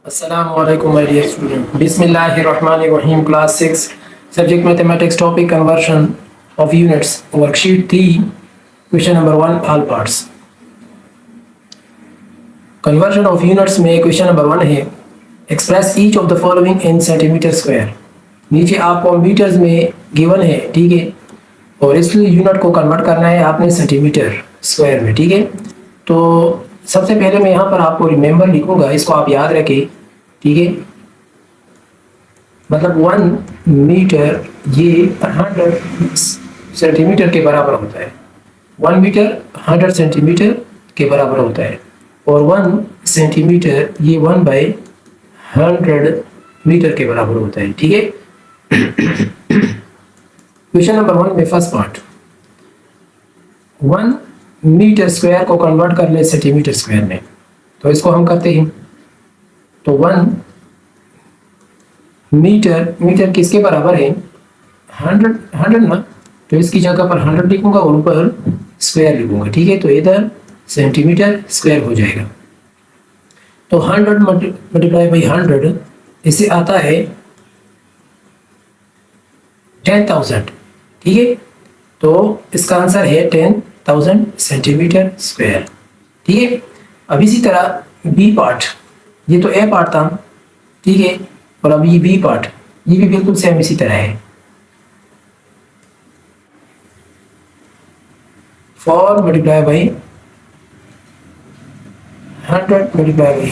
Assalamu alaikum my dear student. Bismillahir Rahmanir Rahim, class 6, subject mathematics, topic conversion of units, worksheet 3, question number 1, all parts. Conversion of units में question number 1 है, express each of the following in centimeter square. नीचे आपको metres में given है, ठीक है, और इस यूनिट को कन्वर्ट करना है आपने सेंटीमीटर स्क्वायर में, ठीक है। तो सबसे पहले मैं यहाँ पर आपको रिमेंबर लिखूंगा, इसको आप याद रखें, ठीक है। मतलब 1 मीटर ये 100 सेंटीमीटर के बराबर होता है। 1 मीटर 100 सेंटीमीटर के बराबर होता है, और 1 सेंटीमीटर ये 1/100 मीटर के बराबर होता है, ठीक है। क्वेश्चन नंबर 1 में फर्स्ट पार्ट, 1 मीटर स्क्वायर को कन्वर्ट कर ले सेंटीमीटर स्क्वायर में, तो इसको हम करते हैं। तो 1 मीटर किसके बराबर है? 100 ना, तो इसकी जगह पर 100 लिखूंगा और ऊपर स्क्वायर लिखूंगा, ठीक है। तो इधर सेंटीमीटर स्क्वायर हो जाएगा। तो 100 मल्टीप्लाई बाई 100 इससे आता है 10,000, ठीक है। तो इसका आंसर है 10,000 सेंटीमीटर स्क्वायर, ठीक है। अब इसी तरह बी पार्ट, ये तो ए पार्ट था, ठीक है, और अब ये बी पार्ट, ये भी बिल्कुल सेम इसी तरह है। 4 multiply by 100 multiply by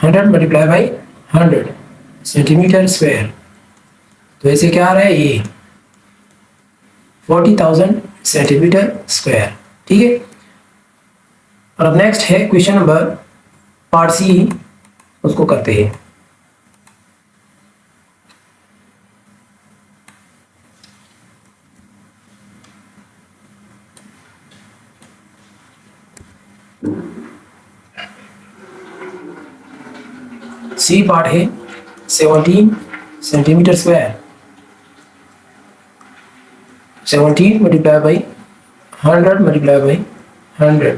100 multiply by 100 centimetre square. तो ऐसे क्या आ रहा है? ये 40,000 सेंटीमीटर स्क्वायर, ठीक है। और अब नेक्स्ट है क्वेश्चन नंबर पार्ट सी, उसको करते हैं। सी पार्ट है 17 centimetre square. 17 multiply by 100 multiply by 100,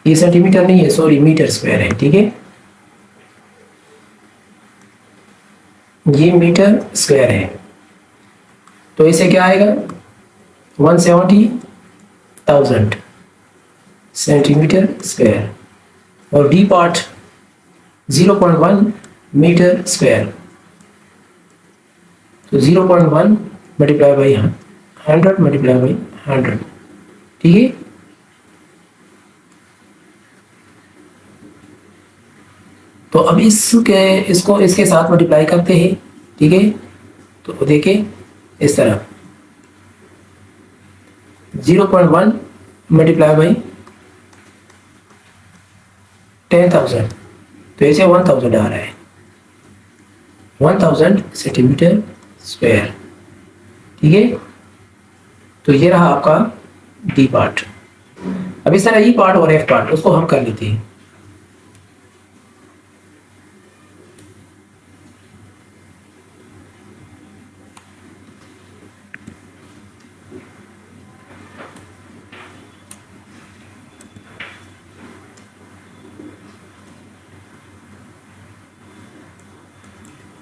ये सेंटीमीटर नहीं है, सॉरी मीटर स्क्वायर है, ठीक है। ये मीटर स्क्वायर है, तो इसे क्या आएगा? 170,000 सेंटीमीटर स्क्वायर। और डी पार्ट 0.1 मीटर स्क्वायर। तो 0.1 मल्टीप्लाई बाई 100 मल्टीप्लाई बाई 100, ठीक है। तो अब इसको इसके साथ मल्टीप्लाई करते हैं, ठीक है। तो देखिए इस तरह 0.1 मल्टीप्लाई बाई 10,000, तो ऐसे 1000 आ रहा है, 1000 सेंटीमीटर स्क्वायर, ठीक है। तो ये रहा आपका डी पार्ट। अब इस तरह ई पार्ट और एफ पार्ट, उसको हम कर लेते हैं।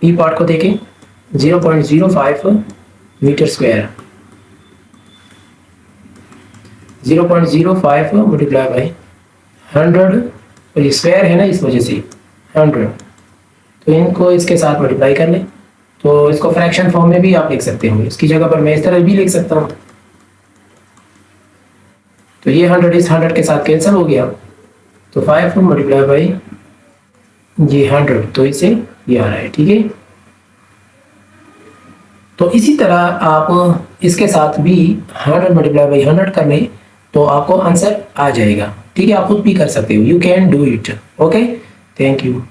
ई पार्ट को देखें, 0.05 मीटर स्क्वायर। 0.05 मल्टीप्लाई बाई 100, और ये स्क्वायर है ना, इस वजह से 100, तो इनको इसके साथ मल्टीप्लाई कर लें। तो इसको फ्रैक्शन फॉर्म में भी आप लिख सकते हो, इसकी जगह पर मैं इस तरह भी लिख सकता हूँ। तो ये 100 इस 100 के साथ कैंसिल हो गया, तो 5 मल्टीप्लाई बाई ये 100, तो इसे ये आ रहा है, ठीक है। तो इसी तरह आप इसके साथ भी 100 मल्टीप्लाई बाई 100 कर लें, तो आपको आंसर आ जाएगा, ठीक है। आप खुद भी कर सकते हो, you can do it, okay. Thank you.